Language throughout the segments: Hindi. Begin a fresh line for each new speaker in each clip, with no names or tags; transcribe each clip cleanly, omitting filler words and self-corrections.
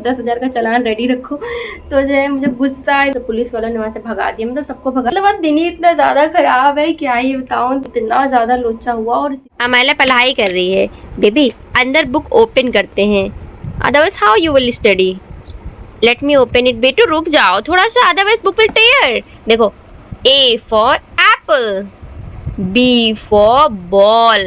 10,000 का चालान रेडी रखो। तो जो है मुझे गुस्सा आया तो पुलिस वालों ने वहाँ से भगा दिया, मतलब सबको भगा। मतलब दिन ही इतना ज़्यादा खराब है, क्या ही बताऊँ, इतना ज़्यादा लोचा हुआ। और अमाइला पढ़ाई कर रही है। बेबी अंदर बुक ओपन करते हैं, otherwise how you will study. Let me open it. बेटू रुक जाओ थोड़ा सा, अदरवाइज बुक विल टेयर। देखो, A for apple, B for ball.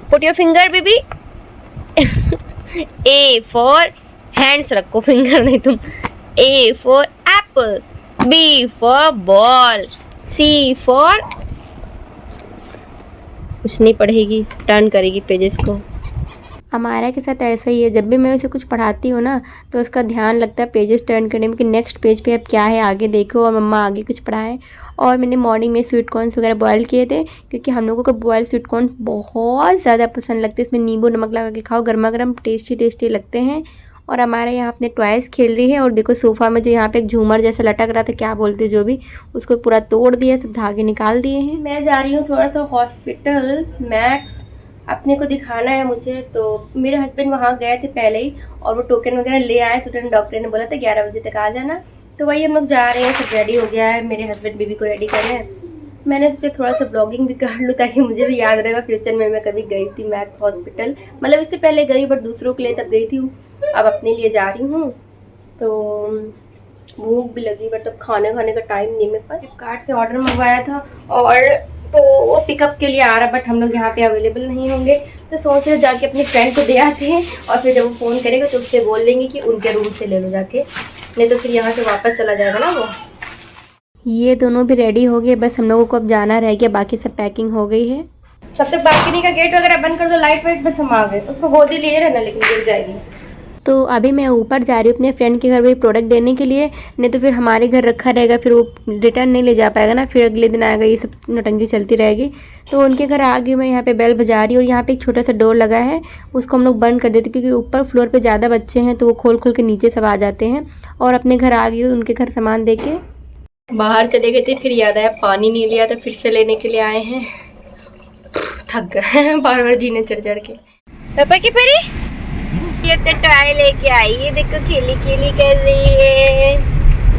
Put your finger, baby. A for hands रखो, फिंगर नहीं तुम। A for apple, B for ball, C for कुछ नहीं पढ़ेगी, टर्न करेगी पेजेस को। हमारा के साथ ऐसा ही है, जब भी मैं उसे कुछ पढ़ाती हूँ ना तो उसका ध्यान लगता है पेजेस टर्न करने में कि नेक्स्ट पेज पे अब क्या है, आगे देखो और मम्मा आगे कुछ पढ़ाएं। और मैंने मॉर्निंग में स्वीट कॉर्न्स वगैरह बॉयल किए थे, क्योंकि हम लोगों को बॉयल स्वीट कॉर्न बहुत ज़्यादा पसंद लगते हैं। इसमें नींबू नमक लगा के खाओ, गर्मा गर्म टेस्टी टेस्टी लगते हैं। और हमारे यहाँ अपने टॉयज़ खेल रही है। और देखो सोफ़ा में जो यहाँ पे एक झूमर जैसा लटक रहा था, क्या बोलते जो भी, उसको पूरा तोड़ दिया, सब धागे निकाल दिए हैं। मैं जा रही हूँ थोड़ा सा हॉस्पिटल, मैक्स अपने को दिखाना है मुझे। तो मेरे हस्बैंड वहाँ गए थे पहले ही और वो टोकन वगैरह ले आए, तो डॉक्टर ने बोला था 11 बजे तक आ जाना। तो वही हम लोग जा रहे हैं, सब रेडी हो गया है, मेरे हस्बैंड बेबी को रेडी कर रहे हैं। मैंने सोचा थोड़ा सा ब्लॉगिंग भी कर लूँ ताकि मुझे भी याद रहेगा फ्यूचर में मैं कभी गई थी मैक्स हॉस्पिटल। मतलब इससे पहले गई बट दूसरों के लिए तब गई थी, अब अपने लिए जा रही हूँ। तो भूख भी लगी बट अब खाने का टाइम नहीं मेरे पास। फ्लिपकार्ट से ऑर्डर मंगवाया था और तो वो पिकअप के लिए आ रहा, बट हम लोग यहाँ पे अवेलेबल नहीं होंगे। तो सोच रहे जाके अपने फ्रेंड को दे आते हैं और फिर जब वो फ़ोन करेगा तो उससे बोल देंगे कि उनके रूम से ले लो जाके, नहीं तो फिर यहाँ से वापस चला जाएगा ना वो। ये दोनों भी रेडी हो गए, बस हम लोगों को अब जाना रह गया, बाकी सब पैकिंग हो गई है। तब तक बालकनी का गेट वगैरह बंद कर दो, लाइट वाइट बस हम आ गए। उसको गोदी लिए रहना लेकिन गिर जाएगी। तो अभी मैं ऊपर जा रही हूँ अपने फ्रेंड के घर वही प्रोडक्ट देने के लिए, नहीं तो फिर हमारे घर रखा रहेगा, फिर वो रिटर्न नहीं ले जा पाएगा ना, फिर अगले दिन आएगा, ये सब नौटंकी चलती रहेगी। तो उनके घर आ गई मैं, यहाँ पे बेल बजा रही हूँ और यहाँ पे एक छोटा सा डोर लगा है, उसको हम लोग बंद कर देते क्योंकि ऊपर फ्लोर पे ज़्यादा बच्चे हैं तो वो खोल खोल के नीचे सब आ जाते हैं। और अपने घर आ गई हूँ, उनके घर सामान दे के बाहर चले गए थे, फिर याद आया पानी नहीं लिया तो फिर से लेने के लिए आए हैं। थक गए बार बार जीने चढ़ चढ़ के। पापा की परी ये तो टॉय लेके आई है, देखो खेली खेली कर रही है।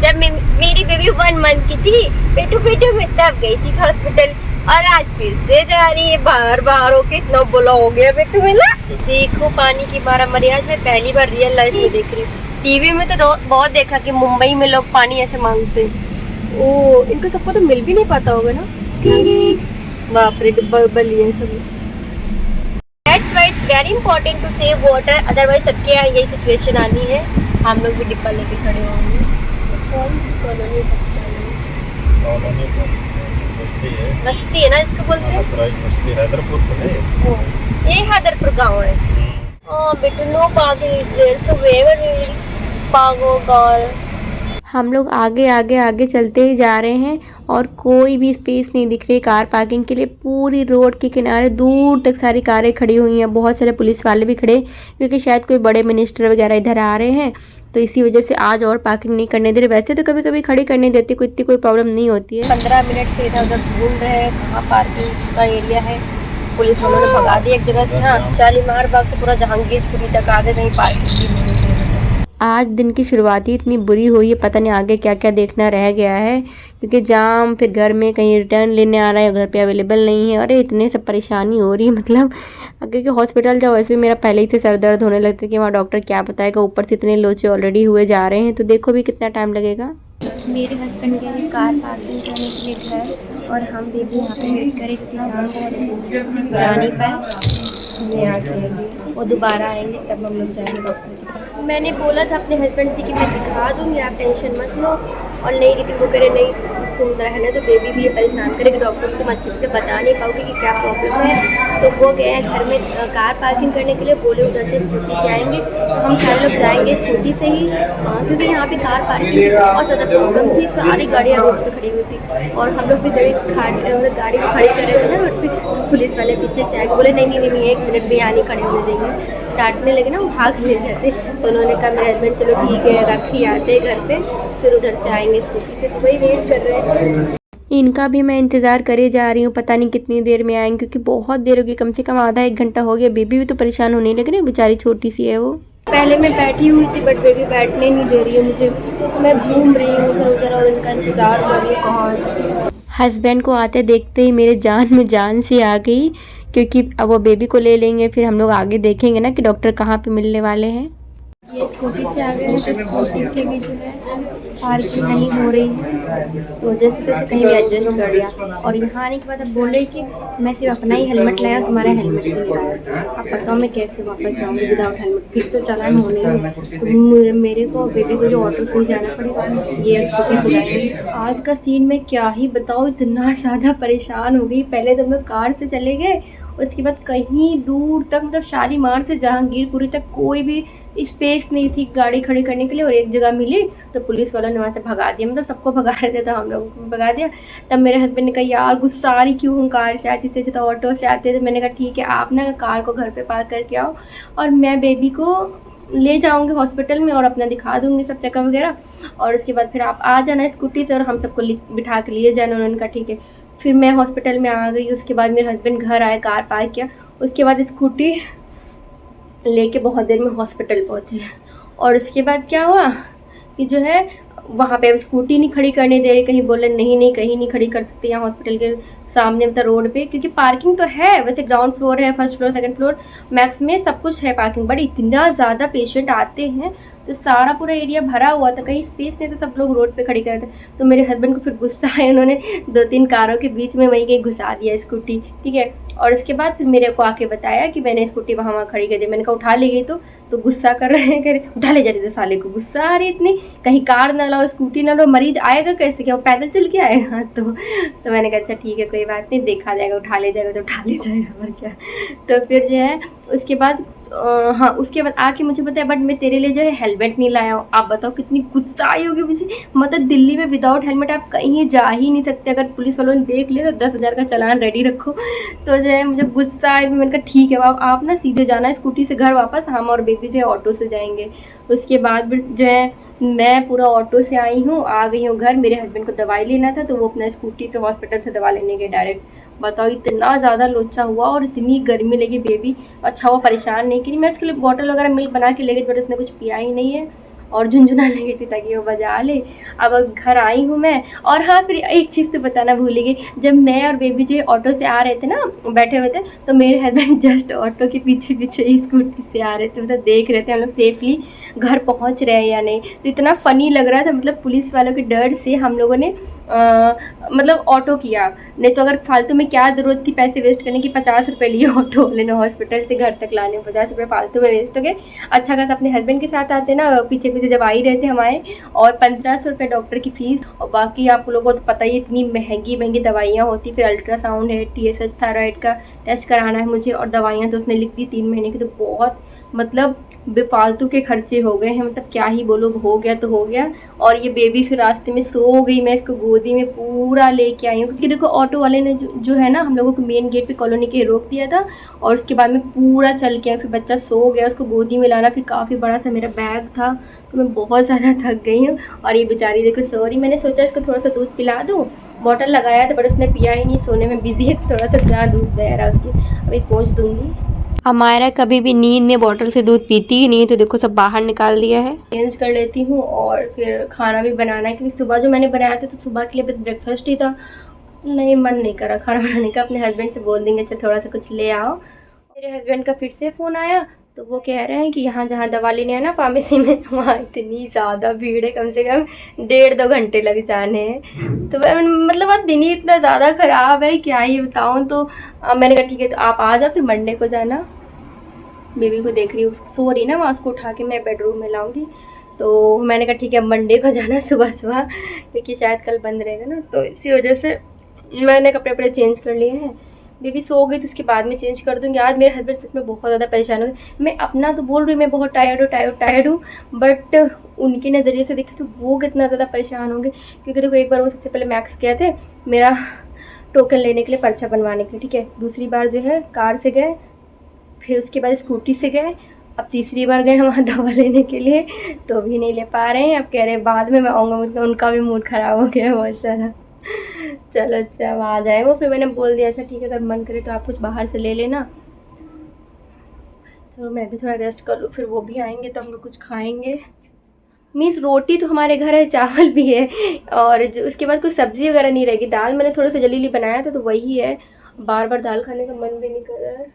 जब मेरी बेबी 1 मंथ की थी, पेटू पेटू में तब गई थी हॉस्पिटल और आज फिर से जा रही है। बाहर बाहर होके इतना बोला हो गया पेटू में ना। देखो पानी की मारामारी आज मैं पहली बार रियल लाइफ में देख रही हूँ। टीवी में तो बहुत देखा कि मुंबई में लोग पानी ऐसे मांगते हैं। ओ इनको सबको तो मिल भी नहीं पाता होगा ना। बाप रे डिब्बा उब्बा लिए सब। That's why it's very important to save water, otherwise सबके यहाँ यही सिचुएशन आनी है, हम लोग भी डिब्बा लेके खड़े होंगे। कौन सी कॉलोनी मस्ती है ना इसको बोलते हैं, हैदरपुर है। ये हैदरपुर गाँव है। बेटा no parking is there, so where will पागो गर्ल। हम लोग आगे आगे आगे चलते ही जा रहे हैं और कोई भी स्पेस नहीं दिख रही कार पार्किंग के लिए। पूरी रोड के किनारे दूर तक सारी कारें खड़ी हुई हैं, बहुत सारे पुलिस वाले भी खड़े, क्योंकि शायद कोई बड़े मिनिस्टर वगैरह इधर आ रहे हैं, तो इसी वजह से आज और पार्किंग नहीं करने दे रहे। वैसे तो कभी कभी खड़ी करने देते, कोई इतनी कोई प्रॉब्लम नहीं होती है। 15 मिनट से इधर उधर घूम रहे हैं, कहाँ पार्किंग का एरिया है। पुलिस वालों ने भगा दिया एक जगह से ना, शालीमार बाग से पूरा जहांगीरपुरी तक आगे कहीं पार्किंग भी नहीं है। आज दिन की शुरुआत ही इतनी बुरी हुई है, पता नहीं आगे क्या क्या देखना रह गया है, क्योंकि जाम, फिर घर में कहीं रिटर्न लेने आ रहा है, घर पे अवेलेबल नहीं है। अरे इतने सब परेशानी हो रही है, मतलब क्योंकि हॉस्पिटल जाओ वैसे भी मेरा पहले ही से सर दर्द होने लगता है कि वहाँ डॉक्टर क्या बताएगा, ऊपर से इतने लोचे ऑलरेडी हुए जा रहे हैं। तो देखो भी कितना टाइम लगेगा। मेरे हस्बैंड गए हैं कार पार्किंग करने के लिए घर, और हम भी यहाँ पे वेट करें क्योंकि जाम जा नहीं पाए। ये आके वो दोबारा आएंगे तब हम लोग जाएंगे डॉक्टर के पास। मैंने बोला था अपने हस्बैंड से कि मैं दिखा दूँगी, आप टेंशन मत लो, और नहीं, लेकिन वो करे नहीं तुम रहने तो बेबी भी ये परेशान करेगी, डॉक्टर को तुम अच्छे से बता नहीं पाओगे कि क्या प्रॉब्लम है। तो वो गए हैं घर में कार पार्किंग करने के लिए, बोले उधर से स्कूटी से आएंगे, तो हम सारे लोग जाएंगे स्कूटी से ही, क्योंकि यहाँ पे कार पार्किंग की बहुत ज़्यादा प्रॉब्लम थी, सारी गाड़ियाँ रोड पर खड़ी हुई थी और हम लोग भी गाड़ी खड़ी कर रहे थे ना रोड पर। पुलिस वाले पीछे से आके बोले नहीं 1 मिनट भी यहाँ नहीं खड़े होने देंगे, डांटने लगे ना, उठा के ले जाते। तो उन्होंने कहा मेरे हस्बैंड चलो ठीक है रख ही आते घर पे, फिर उधर से आएंगे स्कूटी से, तो वही वेट कर रहे हैं। इनका भी मैं इंतज़ार करे जा रही हूँ, पता नहीं कितनी देर में आएंगे, क्योंकि बहुत देर होगी, कम से कम आधा 1 घंटा हो गया। बेबी भी तो परेशान होने लग रही है, बेचारी छोटी सी है वो। पहले मैं बैठी हुई थी बट बेबी बैठने नहीं दे रही है मुझे, तो मैं घूम रही हूँ इधर उधर और इनका इंतज़ार कर रही हूँ कहाँ है। हस्बैंड को आते देखते ही मेरे जान में जान सी आ गई, क्योंकि अब वो बेबी को ले लेंगे, फिर हम लोग आगे देखेंगे ना कि डॉक्टर कहाँ पे मिलने वाले हैं। ये स्कूटी से आ गए हैं तो स्कूटी के भी जो है पार्किंग नहीं हो रही है, तो जैसे तैसे कहीं भी एडजस्ट कर लिया। और यहाँ आने के बाद अब बोल रही कि मैं सिर्फ अपना ही हेलमेट लाया, तुम्हारा हेलमेट भी नहीं लाया। अब बताओ मैं कैसे वापस जाऊँगी विदाउट हेलमेट, फिर तो चालान होने ही है। तो मेरे को बेबी को जो ऑटो से ही जाना पड़ेगा, ये स्कूटी से जाएंगे। आज का सीन मैं क्या ही बताऊँ, इतना ज़्यादा परेशान हो गई। पहले तो हम लोग कार से चले गए, उसके बाद कहीं दूर तक मतलब शालीमार से जहांगीरपुरी तक कोई भी स्पेस नहीं थी गाड़ी खड़ी करने के लिए, और एक जगह मिली तो पुलिस वालों ने वहाँ से भगा दिया, मतलब सबको भगा रहे थे तो हम लोगों को भगा दिया। तब मेरे हस्बैंड ने कहा यार गुस्सा आ रही क्यों, हम कार से आती थे तो ऑटो से आते थे। मैंने कहा ठीक है आप ना कार को घर पे पार्क करके आओ और मैं बेबी को ले जाऊँगी हॉस्पिटल में और अपना दिखा दूँगी सब चेकअप वगैरह, और उसके बाद फिर आप आ जाना स्कूटी से और हम सबको बिठा के लिए जाना। उन्होंने कहा ठीक है। फिर मैं हॉस्पिटल में आ गई, उसके बाद मेरे हस्बैंड घर आए, कार पार्क किया, उसके बाद स्कूटी लेके बहुत देर में हॉस्पिटल पहुँचे। और उसके बाद क्या हुआ कि जो है वहाँ पे स्कूटी नहीं खड़ी करने दे रहे, कहीं बोले नहीं नहीं कहीं नहीं खड़ी कर सकते यहाँ हॉस्पिटल के सामने मतलब रोड पे, क्योंकि पार्किंग तो है वैसे, ग्राउंड फ्लोर है, first floor second floor max में सब कुछ है पार्किंग, बट इतना ज़्यादा पेशेंट आते हैं तो सारा पूरा एरिया भरा हुआ था, कहीं स्पेस नहीं, तो सब लोग रोड पे खड़ी कर थे। तो मेरे हस्बैंड को फिर गुस्सा आया, उन्होंने 2-3 कारों के बीच में वहीं कहीं घुसा दिया स्कूटी, ठीक है। और उसके बाद फिर मेरे को आके बताया कि मैंने स्कूटी वहाँ खड़ी कर दी। मैंने कहा उठा ले गई तो गुस्सा कर रहे हैं, कह रहे उठा ले जा रही थी साले को, गुस्सा आ रही इतनी, कहीं कार ना लाओ स्कूटी ना लाओ, मरीज आएगा कैसे, क्या वो पैदल चल के आएगा। तो मैंने कहा अच्छा ठीक है कोई बात नहीं, देखा जाएगा, उठा ले जाएगा तो उठा ले जाएगा और क्या। तो फिर जो है उसके बाद हाँ उसके बाद आके मुझे बताया बट मैं तेरे लिए जो है हेलमेट नहीं लाया हूँ। आप बताओ कितनी गुस्सा आई होगी मुझे, मतलब दिल्ली में विदाउट हेलमेट आप कहीं जा ही नहीं सकते, अगर पुलिस वालों ने देख लिया तो 10,000 का चालान रेडी रखो। तो जो है मुझे गुस्सा आया, मैंने कहा ठीक है आप ना सीधे जाना स्कूटी से घर वापस, हम और बेबी जो है ऑटो से जाएंगे। उसके बाद जो है मैं पूरा ऑटो से आई हूँ, आ गई हूँ घर। मेरे हस्बैंड को दवाई लेना था तो वो अपना स्कूटी से हॉस्पिटल से दवा लेने गए डायरेक्ट। बताओ इतना ज़्यादा लोचा हुआ और इतनी गर्मी लगी, बेबी अच्छा हुआ परेशान नहीं करी। मैं उसके लिए बॉटल वगैरह मिल्क बना के ले गई बट उसने कुछ पिया ही नहीं है और झुंझुना ले गई थी ताकि वो बजा ले। अब घर आई हूँ मैं। और हाँ फिर एक चीज़ तो बताना भूल गई, जब मैं और बेबी जो है ऑटो से आ रहे थे ना, बैठे हुए थे, तो मेरे हस्बैंड जस्ट ऑटो के पीछे पीछे ही स्कूटी से आ रहे थे, मतलब देख रहे थे हम लोग सेफली घर पहुँच रहे हैं या नहीं। तो इतना फ़नी लग रहा था, मतलब पुलिस वालों के डर से हम लोगों ने मतलब ऑटो किया, नहीं तो अगर फालतू में क्या ज़रूरत थी पैसे वेस्ट करने की। 50 रुपये लिए ऑटो वाले ने हॉस्पिटल से घर तक लाने में, 50 रुपये फालतू में वेस्ट हो गए। अच्छा खासा अपने हस्बैंड के साथ आते ना, पीछे पीछे जब आ ही रहे थे हम आए। और 1500 रुपये डॉक्टर की फ़ीस, और बाकी आप लोगों को तो पता ही इतनी महंगी महंगी दवाइयाँ होती, फिर अल्ट्रासाउंड है, TSH थायराइड का टेस्ट कराना है मुझे, और दवाइयाँ तो उसने लिख दी 3 महीने की। तो बहुत मतलब बेफालतू के खर्चे हो गए हैं, मतलब क्या ही बोलो, हो गया तो हो गया। और ये बेबी फिर रास्ते में सो गई, मैं इसको गोदी में पूरा लेके आई हूँ, क्योंकि देखो ऑटो वाले ने जो है ना हम लोगों को मेन गेट पे कॉलोनी के रोक दिया था, और उसके बाद में पूरा चल के फिर बच्चा सो गया, उसको गोदी में लाना, फिर काफ़ी बड़ा सा मेरा बैग था, तो मैं बहुत ज़्यादा थक गई हूँ। और ये बेचारी देखो सो रही, मैंने सोचा इसको थोड़ा सा दूध पिला दूँ, बॉटल लगाया था बट उसने पिया ही नहीं, सोने में बिजी है, थोड़ा सा जहाँ दूध दे रहा उसकी, अभी पहुँच दूँगी। हमारा कभी भी नींद में बॉटल से दूध पीती ही नहीं, तो देखो सब बाहर निकाल दिया है। चेंज कर लेती हूँ और फिर खाना भी बनाना है, क्योंकि सुबह जो मैंने बनाया था तो सुबह के लिए बस ब्रेकफास्ट ही था, नहीं मन नहीं करा खाना बनाने का। अपने हस्बैंड से बोल देंगे अच्छा थोड़ा सा कुछ ले आओ। मेरे हस्बैंड का फिर से फ़ोन आया, तो वो कह रहे हैं कि यहाँ जहाँ दवा लेने आना फार्मेसी में, वहाँ इतनी ज़्यादा भीड़ है, कम से कम 1.5-2 घंटे लग जाने हैं। तो मतलब आज दिन ही इतना ज़्यादा ख़राब है क्या ही बताऊँ। तो मैंने कहा ठीक है तो आप आ जाओ, फिर मंडे को जाना। बेबी को देख रही हूँ सो रही ना, वहाँ उसको उठा के मैं बेडरूम में लाऊंगी। तो मैंने कहा ठीक है मंडे को जाना सुबह सुबह, क्योंकि शायद कल बंद रहेगा ना, तो इसी वजह से मैंने कपड़े वपड़े चेंज कर लिए हैं। बेबी सो गई तो उसके बाद में चेंज कर दूँगी। आज मेरे हस्बैंड सच में बहुत ज़्यादा परेशान हो गए। मैं अपना तो बोल रही हूँ मैं बहुत टायर्ड हूँ, बट उनके नज़रिए से देखें तो वो कितना ज़्यादा परेशान होंगे, क्योंकि देखो एक बार वो सबसे पहले मैक्स गए थे मेरा टोकन लेने के लिए, पर्चा बनवाने के लिए, ठीक है। दूसरी बार जो है कार से गए, फिर उसके बाद स्कूटी से गए, अब तीसरी बार गए वहाँ दवा लेने के लिए, तो भी नहीं ले पा रहे हैं। अब कह रहे हैं बाद में मैं आऊँगा, उनका भी मूड ख़राब हो गया है बहुत सारा। चलो अच्छा अब आ जाए वो, फिर मैंने बोल दिया अच्छा ठीक है अगर मन करे तो आप कुछ बाहर से ले लेना। तो मैं भी थोड़ा रेस्ट कर लूँ, फिर वो भी आएंगे तो हम लोग कुछ खाएंगे। मीन्स रोटी तो हमारे घर है, चावल भी है, और जो उसके बाद कुछ सब्ज़ी वगैरह नहीं रहेगी। दाल मैंने थोड़ा सा जल्दी बनाया था तो वही है, बार बार दाल खाने का मन भी नहीं कर रहा है।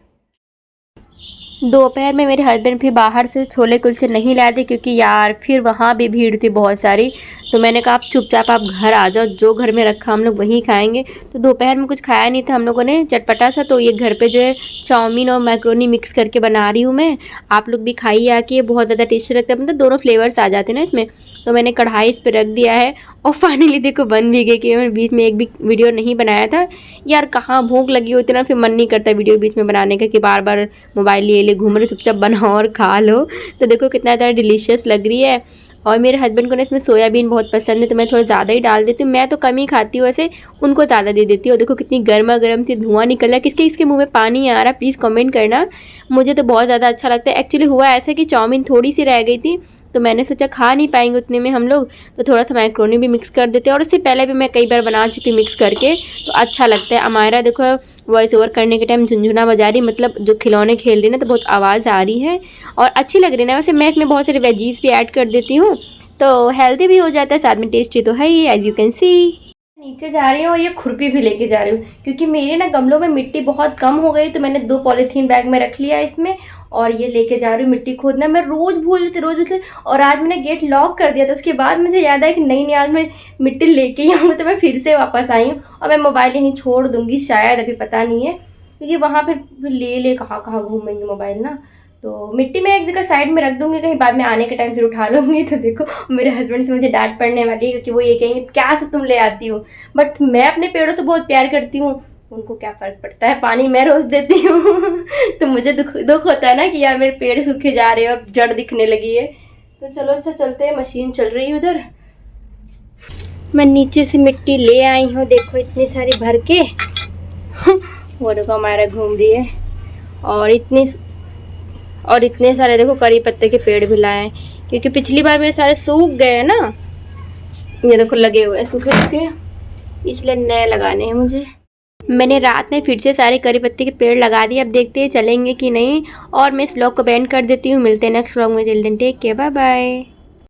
दोपहर में मेरे हस्बैंड फिर बाहर से छोले कुलचे नहीं लाए थे, क्योंकि यार फिर वहाँ भी भीड़ थी बहुत सारी। तो मैंने कहा आप चुपचाप आप घर आ जाओ, जो घर में रखा हम लोग वहीं खाएंगे। तो दोपहर में कुछ खाया नहीं था हम लोगों ने चटपटा सा, तो ये घर पे जो है चाउमीन और मैक्रोनी मिक्स करके बना रही हूँ मैं। आप लोग भी खाइए आके, बहुत ज़्यादा टेस्टी लगता है, मतलब दोनों फ्लेवर्स आ जाते हैं ना इसमें। तो मैंने कढ़ाई इस पर रख दिया है और फाइनली देखो बन भी गई, कि मैंने बीच में एक भी वीडियो नहीं बनाया था यार, कहाँ भूख लगी होती ना, फिर मन नहीं करता वीडियो बीच में बनाने का, कि बार बार मोबाइल लिए घूम रहे, चुपचाप बनाओ और खा लो। तो देखो कितना ज़्यादा डिलीशियस लग रही है। और मेरे हस्बैंड को ना इसमें सोयाबीन बहुत पसंद है, तो मैं थोड़ा ज़्यादा ही डाल देती हूँ। मैं तो कम ही खाती हूँ वैसे, उनको ज़्यादा दे देती हूँ। देखो कितनी गर्मा गर्म सी धुआं निकल रहा है, किसके इसके मुंह में पानी आ रहा है, प्लीज़ कमेंट करना। मुझे तो बहुत ज़्यादा अच्छा लगता है। एक्चुअली हुआ ऐसा कि चाउमीन थोड़ी सी रह गई थी, तो मैंने सोचा खा नहीं पाएंगे उतने में हम लोग, तो थोड़ा सा मैक्रोनी भी मिक्स कर देते हैं। और इससे पहले भी मैं कई बार बना चुकी मिक्स करके, तो अच्छा लगता है। अमायरा देखो वॉइस ओवर करने के टाइम झुनझुना बजा रही, मतलब जो खिलौने खेल रही ना, तो बहुत आवाज़ आ रही है और अच्छी लग रही है ना। वैसे मैं इसमें बहुत सारे वेजीज भी ऐड कर देती हूँ, तो हेल्दी भी हो जाता है, साथ में टेस्टी तो है ही, एज यू कैन सी। नीचे जा रही हूँ और ये खुरपी भी लेके जा रही हूँ, क्योंकि मेरे ना गमलों में मिट्टी बहुत कम हो गई, तो मैंने 2 पॉलीथीन बैग में रख लिया इसमें, और ये लेके जा रही हूँ मिट्टी खोदना। मैं रोज़ भूल थी, और आज मैंने गेट लॉक कर दिया था। उसके बाद मुझे याद आया कि नहीं आज मैं मिट्टी लेके ही आऊँगी, तो मैं फिर से वापस आई हूँ। और मैं मोबाइल यहीं छोड़ दूँगी शायद, अभी पता नहीं है, क्योंकि वहाँ फिर ले कहाँ कहाँ घूमेंगे मोबाइल ना। तो मिट्टी में एक जगह साइड में रख दूँगी, कहीं बाद में आने के टाइम फिर उठा लूँगी। तो देखो मेरे हस्बैंड से मुझे डांट पड़ने वाली है, क्योंकि वो ये कहेंगे क्या से तुम ले आती हो। बट मैं अपने पेड़ों से बहुत प्यार करती हूँ, उनको क्या फ़र्क पड़ता है, पानी मैं रोज़ देती हूँ। तो मुझे दुख होता है ना कि यार मेरे पेड़ सूखे जा रहे हो, अब जड़ दिखने लगी है। तो चलो अच्छा चलते हैं, मशीन चल रही है उधर। मैं नीचे से मिट्टी ले आई हूँ, देखो इतनी सारी भर के। वो देखो हमारा घूम रही है, और इतने सारे देखो करी पत्ते के पेड़ भी लाए हैं, क्योंकि पिछली बार मेरे सारे सूख गए हैं ना, ये देखो लगे हुए हैं सूखे सूखे, इसलिए नए लगाने हैं मुझे। मैंने रात में फिर से सारे करी पत्ते के पेड़ लगा दिए, अब देखते हैं चलेंगे कि नहीं। और मैं इस व्लॉग को बैंड कर देती हूँ, मिलते हैं नेक्स्ट व्लॉग में, till then take care, bye bye.